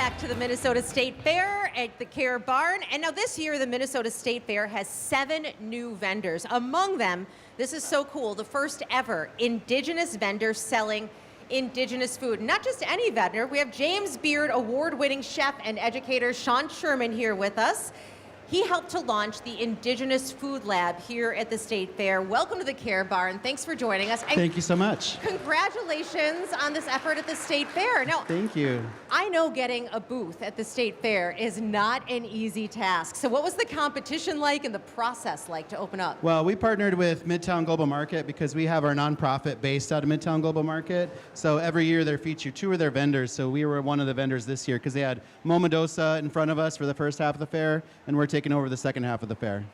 back to the Minnesota State Fair at the Care Barn. And now this year, the Minnesota State Fair has 7 new vendors. Among them, this is so cool, the first ever Indigenous vendor selling Indigenous food. Not just any vendor. We have James Beard award-winning chef and educator Sean Sherman here with us. He helped to launch the Indigenous Food Lab here at the State Fair. Welcome to the Care Barn. Thanks for joining us. And thank you so much. Congratulations on this effort at the State Fair. Now, thank you. I know getting a booth at the State Fair is not an easy task. So what was the competition like and the process like to open up? Well, we partnered with Midtown Global Market because we have our nonprofit based out of Midtown Global Market. So every year they feature 2 of their vendors. So we were one of the vendors this year because they had Momodosa in front of us for the first half of the fair, and we're taking over the second half of the fair.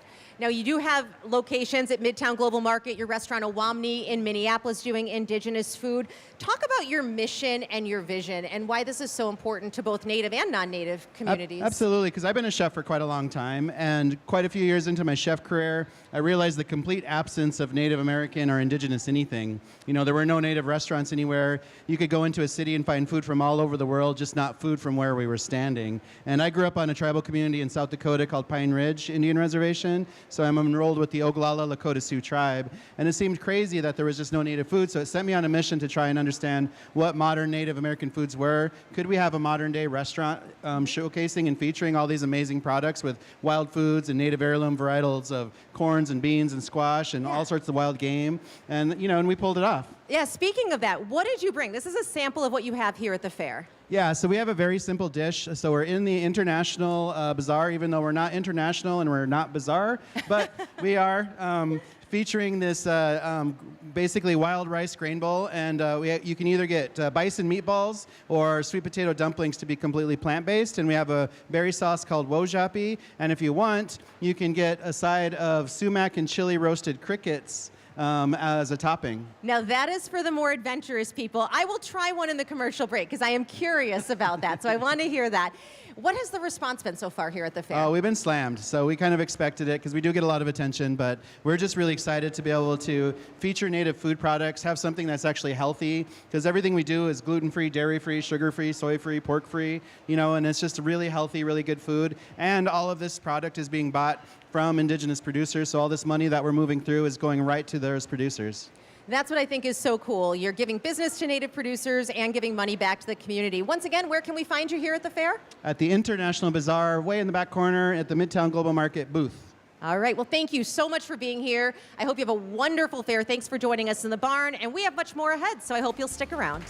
Now, you do have locations at Midtown Global Market, your restaurant Awamni in Minneapolis doing Indigenous food. Talk about your mission and your vision and why this is so important to both Native and non-Native communities. Absolutely, because I've been a chef for quite a long time, and quite a few years into my chef career, I realized the complete absence of Native American or Indigenous anything. You know, there were no Native restaurants anywhere. You could go into a city and find food from all over the world, just not food from where we were standing. And I grew up on a tribal community in South Dakota called Pine Ridge Indian Reservation. So I'm enrolled with the Oglala Lakota Sioux tribe. And it seemed crazy that there was just no Native food, so it sent me on a mission to try and understand what modern Native American foods were. Could we have a modern day restaurant showcasing and featuring all these amazing products with wild foods and native heirloom varietals of corns and beans and squash and all sorts of wild game? And, you know, and we pulled it off. Yeah, speaking of that, what did you bring? This is a sample of what you have here at the fair. Yeah, so we have a very simple dish. So we're in the International Bazaar, even though we're not international and we're not bizarre, but we are featuring this basically wild rice grain bowl. And you can either get bison meatballs or sweet potato dumplings to be completely plant-based. And we have a berry sauce called wojapi. And if you want, you can get a side of sumac and chili roasted crickets as a topping. Now that is for the more adventurous people. I will try one in the commercial break because I am curious about that. So I want to hear that. What has the response been so far here at the fair? Oh, we've been slammed. So we kind of expected it because we do get a lot of attention, but we're just really excited to be able to feature Native food products, have something that's actually healthy, because everything we do is gluten-free, dairy-free, sugar-free, soy-free, pork-free, you know, and it's just really healthy, really good food. And all of this product is being bought from Indigenous producers, so all this money that we're moving through is going right to those producers. That's what I think is so cool. You're giving business to Native producers and giving money back to the community. Once again, where can we find you here at the fair? At the International Bazaar, way in the back corner at the Midtown Global Market booth. All right, well, thank you so much for being here. I hope you have a wonderful fair. Thanks for joining us in the barn, and we have much more ahead, so I hope you'll stick around.